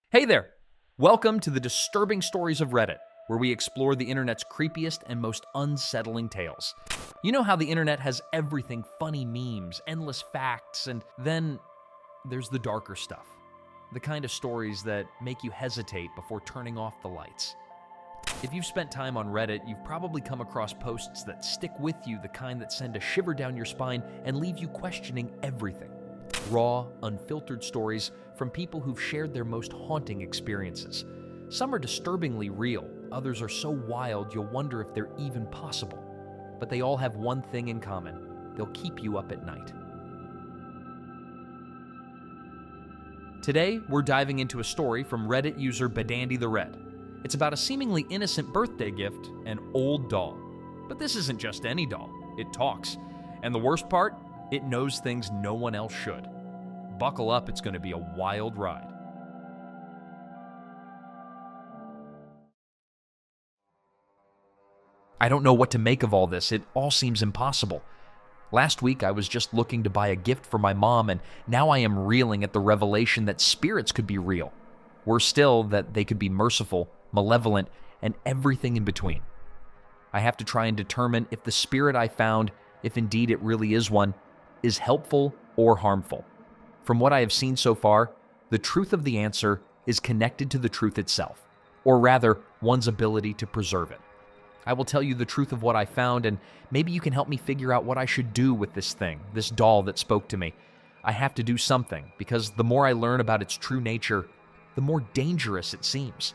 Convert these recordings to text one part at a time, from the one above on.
Hey there! Welcome to the Disturbing Stories of Reddit, where we explore the internet's creepiest and most unsettling tales. You know how the internet has everything funny memes, endless facts, and then there's the darker stuff. The kind of stories that make you hesitate before turning off the lights. If you've spent time on Reddit, you've probably come across posts that stick with you, the kind that send a shiver down your spine and leave you questioning everything. Raw, unfiltered stories from people who've shared their most haunting experiences. Some are disturbingly real, others are so wild you'll wonder if they're even possible. But they all have one thing in common: they'll keep you up at night. Today, we're diving into a story from Reddit user BadandyTheRed. It's about a seemingly innocent birthday gift, an old doll. But this isn't just any doll, it talks. And the worst part? It knows things no one else should. Buckle up, it's going to be a wild ride. I don't know what to make of all this. It all seems impossible. Last week, I was just looking to buy a gift for my mom, and now I am reeling at the revelation that spirits could be real. Worse still, that they could be merciful, malevolent, and everything in between. I have to try and determine if the spirit I found, if indeed it really is one, is helpful or harmful. From what I have seen so far, the truth of the answer is connected to the truth itself, or rather, one's ability to preserve it. I will tell you the truth of what I found, and maybe you can help me figure out what I should do with this thing, this doll that spoke to me. I have to do something, because the more I learn about its true nature, the more dangerous it seems.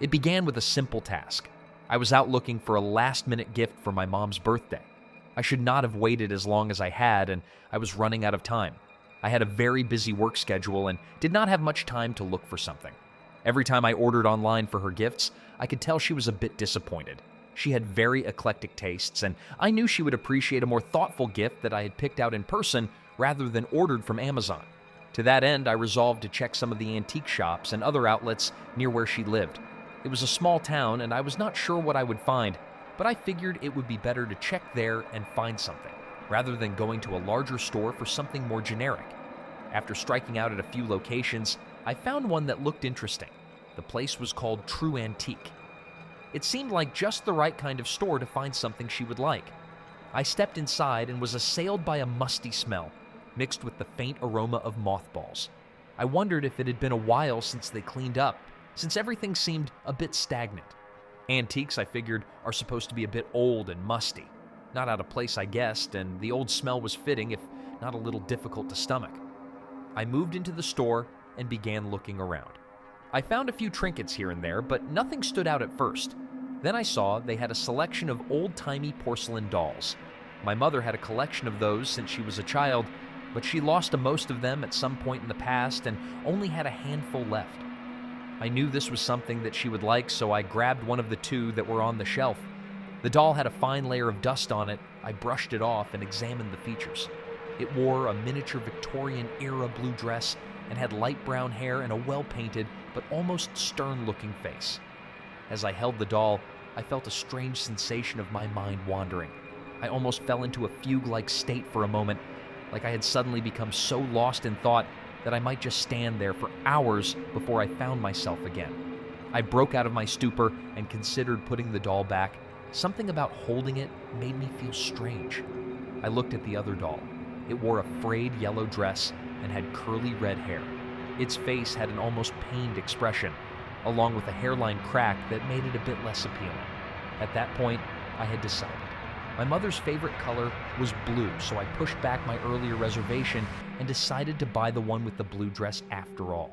It began with a simple task. I was out looking for a last-minute gift for my mom's birthday. I should not have waited as long as I had, and I was running out of time. I had a very busy work schedule and did not have much time to look for something. Every time I ordered online for her gifts, I could tell she was a bit disappointed. She had very eclectic tastes, and I knew she would appreciate a more thoughtful gift that I had picked out in person rather than ordered from Amazon. To that end, I resolved to check some of the antique shops and other outlets near where she lived. It was a small town, and I was not sure what I would find, but I figured it would be better to check there and find something, rather than going to a larger store for something more generic. After striking out at a few locations, I found one that looked interesting. The place was called True Antique. It seemed like just the right kind of store to find something she would like. I stepped inside and was assailed by a musty smell, mixed with the faint aroma of mothballs. I wondered if it had been a while since they cleaned up, since everything seemed a bit stagnant. Antiques, I figured, are supposed to be a bit old and musty. Not out of place, I guessed, and the old smell was fitting, if not a little difficult to stomach. I moved into the store and began looking around. I found a few trinkets here and there, but nothing stood out at first. Then I saw they had a selection of old-timey porcelain dolls. My mother had a collection of those since she was a child, but she lost most of them at some point in the past and only had a handful left. I knew this was something that she would like, so I grabbed one of the two that were on the shelf. The doll had a fine layer of dust on it. I brushed it off and examined the features. It wore a miniature Victorian-era blue dress and had light brown hair and a well-painted but almost stern-looking face. As I held the doll, I felt a strange sensation of my mind wandering. I almost fell into a fugue-like state for a moment, like I had suddenly become so lost in thought that I might just stand there for hours before I found myself again. I broke out of my stupor and considered putting the doll back. Something about holding it made me feel strange. I looked at the other doll. It wore a frayed yellow dress and had curly red hair. Its face had an almost pained expression, along with a hairline crack that made it a bit less appealing. At that point, I had decided. My mother's favorite color was blue, so I pushed back my earlier reservation and decided to buy the one with the blue dress after all.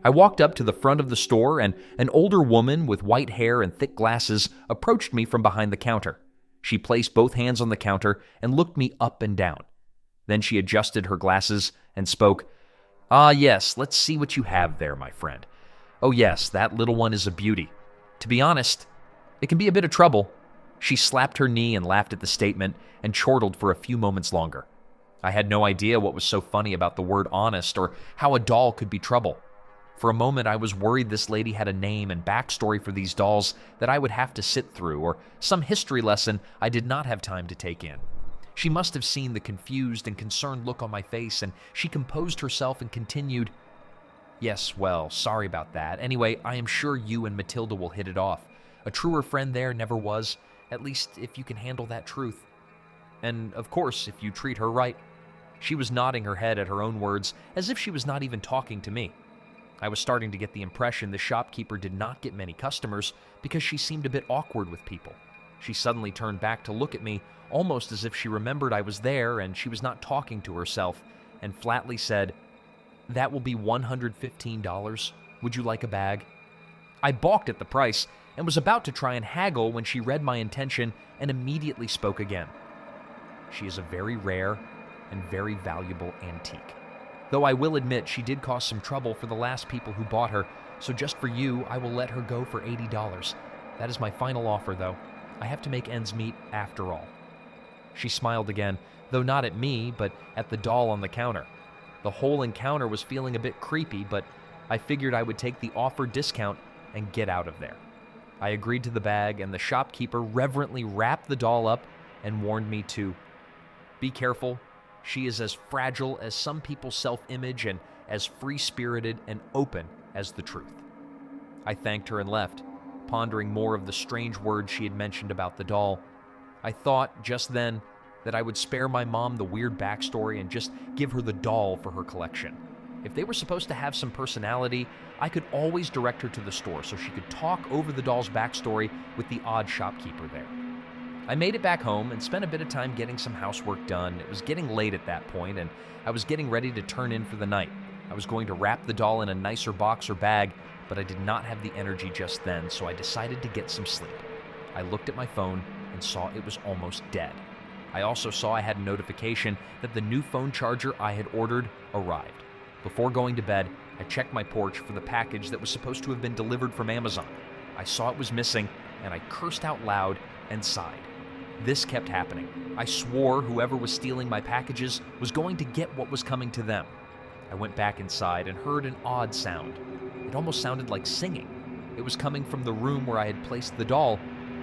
I walked up to the front of the store, and an older woman with white hair and thick glasses approached me from behind the counter. She placed both hands on the counter and looked me up and down. Then she adjusted her glasses and spoke, "Ah, yes, let's see what you have there, my friend. Oh yes, that little one is a beauty. To be honest, it can be a bit of trouble." She slapped her knee and laughed at the statement and chortled for a few moments longer. I had no idea what was so funny about the word honest or how a doll could be trouble. For a moment, I was worried this lady had a name and backstory for these dolls that I would have to sit through, or some history lesson I did not have time to take in. She must have seen the confused and concerned look on my face, and she composed herself and continued, Yes, well, sorry about that. Anyway, I am sure you and Matilda will hit it off. A truer friend there never was, at least if you can handle that truth. And, of course, if you treat her right. She was nodding her head at her own words, as if she was not even talking to me. I was starting to get the impression the shopkeeper did not get many customers because she seemed a bit awkward with people. She suddenly turned back to look at me, almost as if she remembered I was there and she was not talking to herself, and flatly said, "That will be $115. Would you like a bag?" I balked at the price and was about to try and haggle when she read my intention and immediately spoke again. She is a very rare and very valuable antique. Though I will admit she did cause some trouble for the last people who bought her, so just for you, I will let her go for $80. That is my final offer, though. I have to make ends meet after all. She smiled again, though not at me, but at the doll on the counter. The whole encounter was feeling a bit creepy, but I figured I would take the offered discount and get out of there. I agreed to the bag, and the shopkeeper reverently wrapped the doll up and warned me to be careful. She is as fragile as some people's self-image and as free-spirited and open as the truth. I thanked her and left, pondering more of the strange words she had mentioned about the doll. I thought just then that I would spare my mom the weird backstory and just give her the doll for her collection. If they were supposed to have some personality, I could always direct her to the store so she could talk over the doll's backstory with the odd shopkeeper there. I made it back home and spent a bit of time getting some housework done. It was getting late at that point, and I was getting ready to turn in for the night. I was going to wrap the doll in a nicer box or bag, but I did not have the energy just then, so I decided to get some sleep. I looked at my phone and saw it was almost dead. I also saw I had a notification that the new phone charger I had ordered arrived. Before going to bed, I checked my porch for the package that was supposed to have been delivered from Amazon. I saw it was missing, and I cursed out loud and sighed. This kept happening. I swore whoever was stealing my packages was going to get what was coming to them. I went back inside and heard an odd sound. It almost sounded like singing. It was coming from the room where I had placed the doll,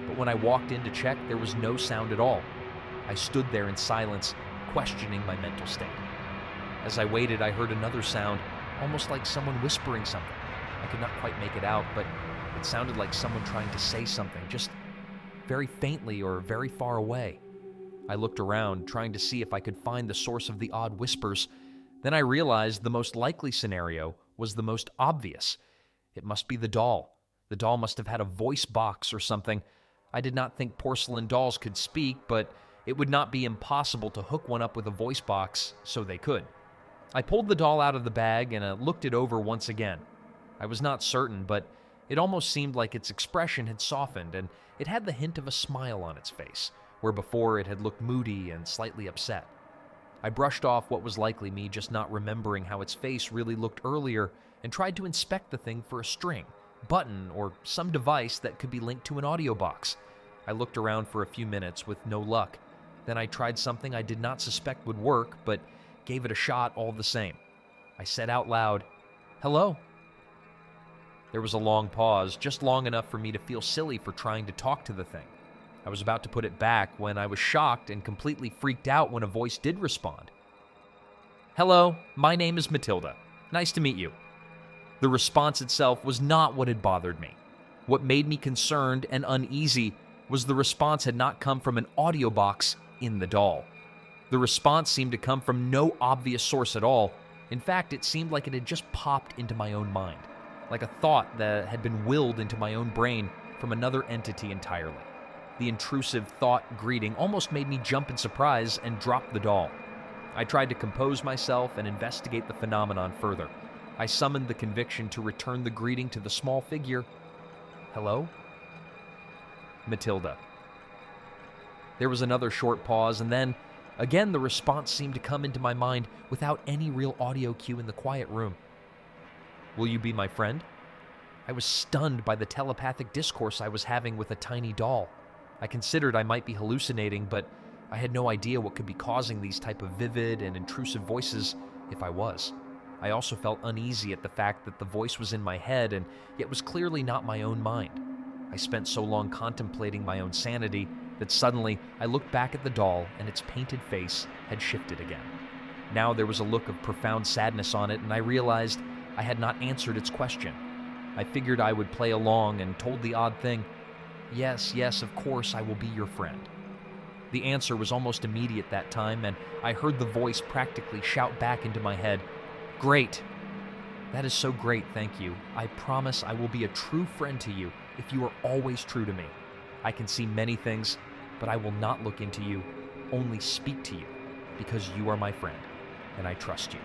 but when I walked in to check, there was no sound at all. I stood there in silence, questioning my mental state. As I waited, I heard another sound, almost like someone whispering something. I could not quite make it out, but it sounded like someone trying to say something, just very faintly or very far away. I looked around, trying to see if I could find the source of the odd whispers. Then I realized the most likely scenario was the most obvious. It must be the doll. The doll must have had a voice box or something. I did not think porcelain dolls could speak, but it would not be impossible to hook one up with a voice box, so they could. I pulled the doll out of the bag and looked it over once again. I was not certain, but it almost seemed like its expression had softened, and it had the hint of a smile on its face, where before it had looked moody and slightly upset. I brushed off what was likely me just not remembering how its face really looked earlier and tried to inspect the thing for a string, button, or some device that could be linked to an audio box. I looked around for a few minutes with no luck. Then I tried something I did not suspect would work, but gave it a shot all the same. I said out loud, "Hello?" There was a long pause, just long enough for me to feel silly for trying to talk to the thing. I was about to put it back when I was shocked and completely freaked out when a voice did respond. "Hello, my name is Matilda. Nice to meet you." The response itself was not what had bothered me. What made me concerned and uneasy was the response had not come from an audio box in the doll. The response seemed to come from no obvious source at all. In fact, it seemed like it had just popped into my own mind, like a thought that had been willed into my own brain from another entity entirely. The intrusive thought greeting almost made me jump in surprise and drop the doll. I tried to compose myself and investigate the phenomenon further. I summoned the conviction to return the greeting to the small figure. "Hello?" "Matilda." There was another short pause, and then, again, the response seemed to come into my mind without any real audio cue in the quiet room. "Will you be my friend?" I was stunned by the telepathic discourse I was having with a tiny doll. I considered I might be hallucinating, but I had no idea what could be causing these type of vivid and intrusive voices if I was. I also felt uneasy at the fact that the voice was in my head and yet was clearly not my own mind. I spent so long contemplating my own sanity that suddenly I looked back at the doll and its painted face had shifted again. Now there was a look of profound sadness on it, and I realized I had not answered its question. I figured I would play along and told the odd thing, "Yes, yes, of course I will be your friend." The answer was almost immediate that time, and I heard the voice practically shout back into my head, "Great! That is so great, thank you. I promise I will be a true friend to you if you are always true to me. I can see many things, but I will not look into you, only speak to you, because you are my friend, and I trust you."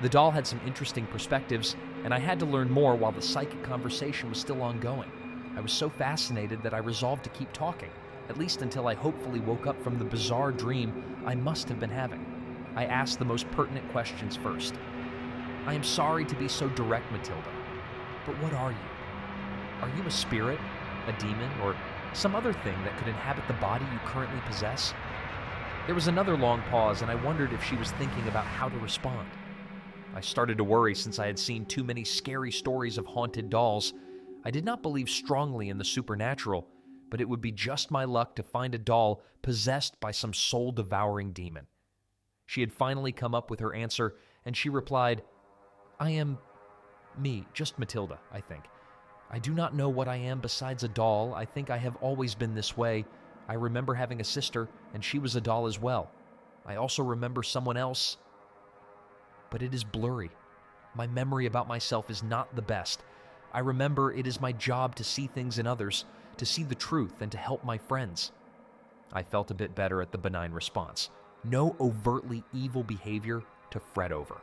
The doll had some interesting perspectives, and I had to learn more while the psychic conversation was still ongoing. I was so fascinated that I resolved to keep talking, at least until I hopefully woke up from the bizarre dream I must have been having. I asked the most pertinent questions first. "I am sorry to be so direct, Matilda, but what are you? Are you a spirit, a demon, or some other thing that could inhabit the body you currently possess?" There was another long pause, and I wondered if she was thinking about how to respond. I started to worry since I had seen too many scary stories of haunted dolls. I did not believe strongly in the supernatural, but it would be just my luck to find a doll possessed by some soul-devouring demon. She had finally come up with her answer, and she replied, "I am me, just Matilda, I think. I do not know what I am besides a doll. I think I have always been this way. I remember having a sister, and she was a doll as well. I also remember someone else, but it is blurry. My memory about myself is not the best. I remember it is my job to see things in others, to see the truth, and to help my friends." I felt a bit better at the benign response. No overtly evil behavior to fret over.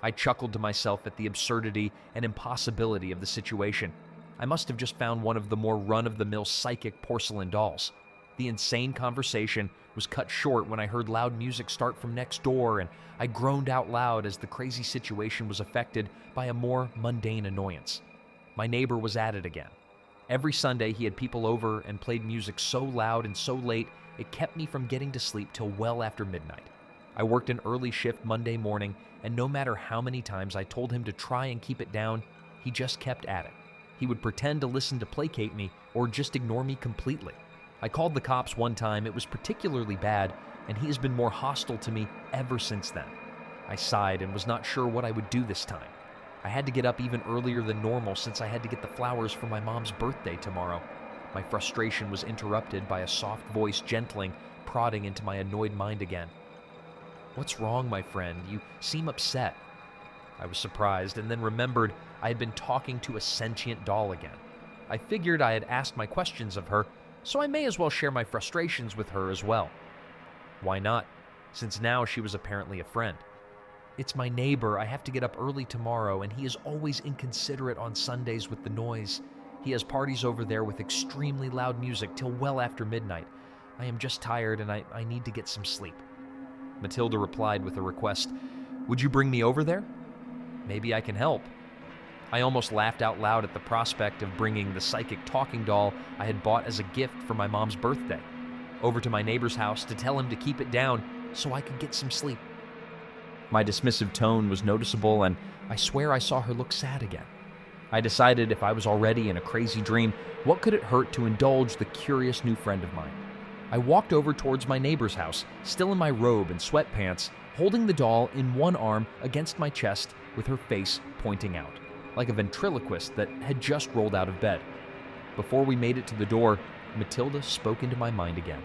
I chuckled to myself at the absurdity and impossibility of the situation. I must have just found one of the more run-of-the-mill psychic porcelain dolls. The insane conversation was cut short when I heard loud music start from next door, and I groaned out loud as the crazy situation was affected by a more mundane annoyance. My neighbor was at it again. Every Sunday he had people over and played music so loud and so late it kept me from getting to sleep till well after midnight. I worked an early shift Monday morning, and no matter how many times I told him to try and keep it down, he just kept at it. He would pretend to listen to placate me or just ignore me completely. I called the cops one time. It was particularly bad, and he has been more hostile to me ever since then. I sighed and was not sure what I would do this time. I had to get up even earlier than normal since I had to get the flowers for my mom's birthday tomorrow. My frustration was interrupted by a soft voice gentling, prodding into my annoyed mind again. "What's wrong, my friend? You seem upset." I was surprised and then remembered I had been talking to a sentient doll again. I figured I had asked my questions of her, so I may as well share my frustrations with her as well. Why not, since now she was apparently a friend? "It's my neighbor. I have to get up early tomorrow, and he is always inconsiderate on Sundays with the noise. He has parties over there with extremely loud music till well after midnight. I am just tired, and I need to get some sleep." Matilda replied with a request. "Would you bring me over there? Maybe I can help." I almost laughed out loud at the prospect of bringing the psychic talking doll I had bought as a gift for my mom's birthday over to my neighbor's house to tell him to keep it down so I could get some sleep. My dismissive tone was noticeable, and I swear I saw her look sad again. I decided if I was already in a crazy dream, what could it hurt to indulge the curious new friend of mine? I walked over towards my neighbor's house, still in my robe and sweatpants, holding the doll in one arm against my chest with her face pointing out, like a ventriloquist that had just rolled out of bed. Before we made it to the door, Matilda spoke into my mind again.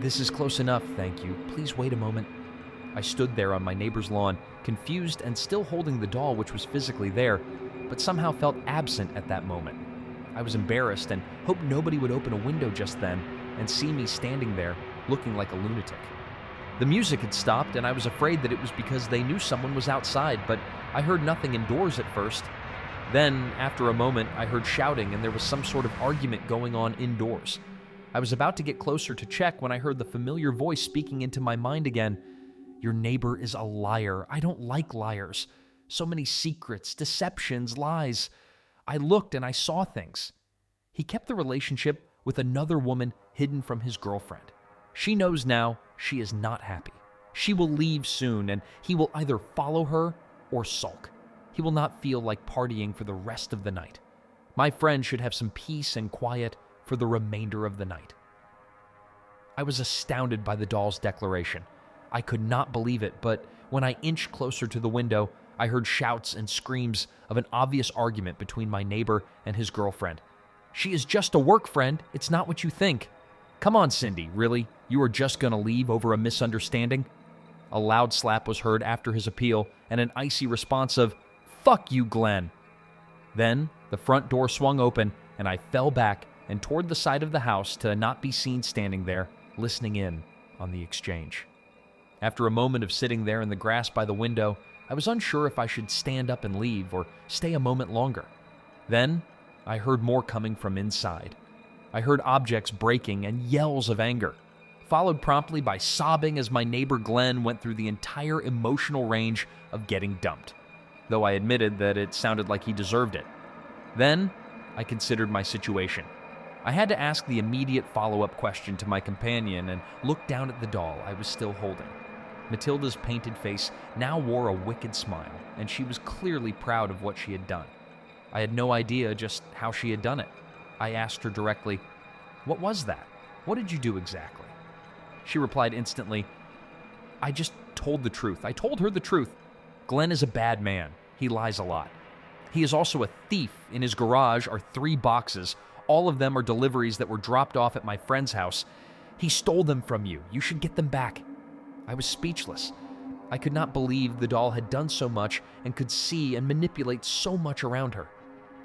"This is close enough, thank you. Please wait a moment." I stood there on my neighbor's lawn, confused and still holding the doll which was physically there, but somehow felt absent at that moment. I was embarrassed and hoped nobody would open a window just then and see me standing there, looking like a lunatic. The music had stopped, and I was afraid that it was because they knew someone was outside, but I heard nothing indoors at first. Then, after a moment, I heard shouting, and there was some sort of argument going on indoors. I was about to get closer to check when I heard the familiar voice speaking into my mind again. "Your neighbor is a liar. I don't like liars. So many secrets, deceptions, lies." I looked and I saw things. He kept the relationship with another woman hidden from his girlfriend. She knows now she is not happy. She will leave soon, and he will either follow her or sulk. He will not feel like partying for the rest of the night. My friend should have some peace and quiet for the remainder of the night. I was astounded by the doll's declaration. I could not believe it, but when I inched closer to the window, I heard shouts and screams of an obvious argument between my neighbor and his girlfriend. "She is just a work friend. It's not what you think." "Come on, Cindy, really? You are just gonna leave over a misunderstanding?" A loud slap was heard after his appeal and an icy response of, "Fuck you, Glenn." Then the front door swung open and I fell back and toward the side of the house to not be seen standing there, listening in on the exchange. After a moment of sitting there in the grass by the window, I was unsure if I should stand up and leave or stay a moment longer. Then I heard more coming from inside. I heard objects breaking and yells of anger, followed promptly by sobbing as my neighbor Glenn went through the entire emotional range of getting dumped, though I admitted that it sounded like he deserved it. Then I considered my situation. I had to ask the immediate follow-up question to my companion and looked down at the doll I was still holding. Matilda's painted face now wore a wicked smile, and she was clearly proud of what she had done. I had no idea just how she had done it. I asked her directly, "What was that? What did you do exactly?" She replied instantly, "I just told the truth. I told her the truth. Glenn is a bad man. He lies a lot. He is also a thief. In his garage are 3 boxes. All of them are deliveries that were dropped off at my friend's house. He stole them from you. You should get them back." I was speechless. I could not believe the doll had done so much and could see and manipulate so much around her.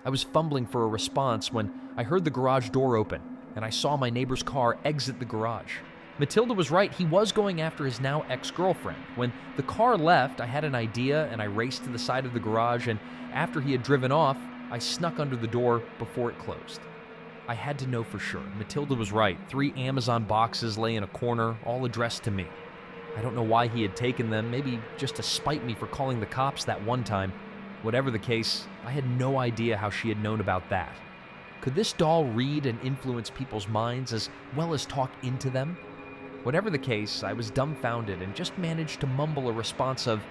I was fumbling for a response when I heard the garage door open and I saw my neighbor's car exit the garage. Matilda was right. He was going after his now ex-girlfriend. When the car left, I had an idea and I raced to the side of the garage, and after he had driven off, I snuck under the door before it closed. I had to know for sure. Matilda was right. 3 Amazon boxes lay in a corner, all addressed to me. I don't know why he had taken them, maybe just to spite me for calling the cops that one time. Whatever the case, I had no idea how she had known about that. Could this doll read and influence people's minds as well as talk into them? Whatever the case, I was dumbfounded and just managed to mumble a response of,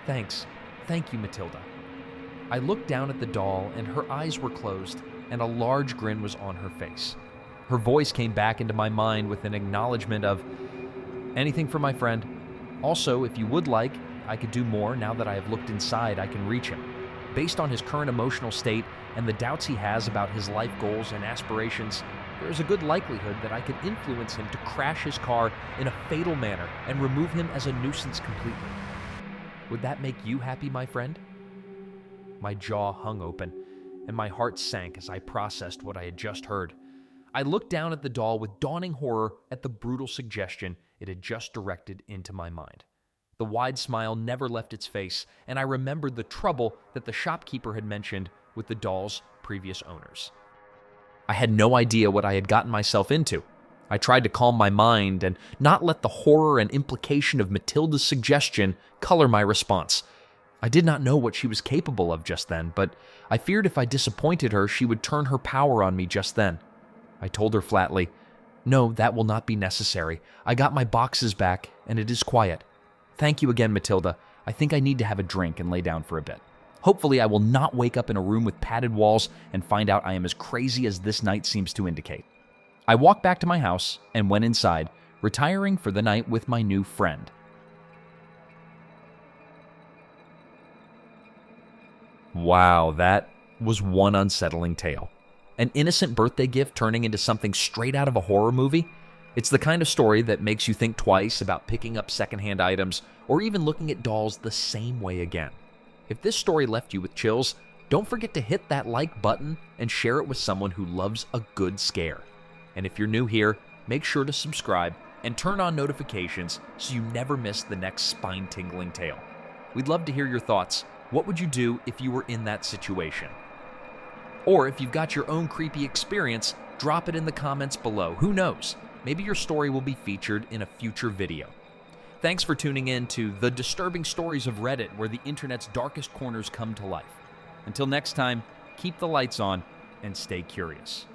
"Thanks. Thank you, Matilda." I looked down at the doll and her eyes were closed and a large grin was on her face. Her voice came back into my mind with an acknowledgement of, "Anything for my friend. Also, if you would like, I could do more. Now that I have looked inside, I can reach him. Based on his current emotional state and the doubts he has about his life goals and aspirations, there is a good likelihood that I could influence him to crash his car in a fatal manner and remove him as a nuisance completely. Would that make you happy, my friend?" My jaw hung open, and my heart sank as I processed what I had just heard. I looked down at the doll with dawning horror at the brutal suggestion it had just directed into my mind. The wide smile never left its face, and I remembered the trouble that the shopkeeper had mentioned with the doll's previous owners. I had no idea what I had gotten myself into. I tried to calm my mind and not let the horror and implication of Matilda's suggestion color my response. I did not know what she was capable of just then, but I feared if I disappointed her, she would turn her power on me just then. I told her flatly, "No, that will not be necessary. I got my boxes back, and it is quiet. Thank you again, Matilda. I think I need to have a drink and lay down for a bit. Hopefully, I will not wake up in a room with padded walls and find out I am as crazy as this night seems to indicate." I walked back to my house and went inside, retiring for the night with my new friend. Wow, that was one unsettling tale. An innocent birthday gift turning into something straight out of a horror movie? It's the kind of story that makes you think twice about picking up secondhand items or even looking at dolls the same way again. If this story left you with chills, don't forget to hit that like button and share it with someone who loves a good scare. And if you're new here, make sure to subscribe and turn on notifications so you never miss the next spine-tingling tale. We'd love to hear your thoughts. What would you do if you were in that situation? Or if you've got your own creepy experience, drop it in the comments below. Who knows? Maybe your story will be featured in a future video. Thanks for tuning in to The Disturbing Stories of Reddit, where the internet's darkest corners come to life. Until next time, keep the lights on and stay curious.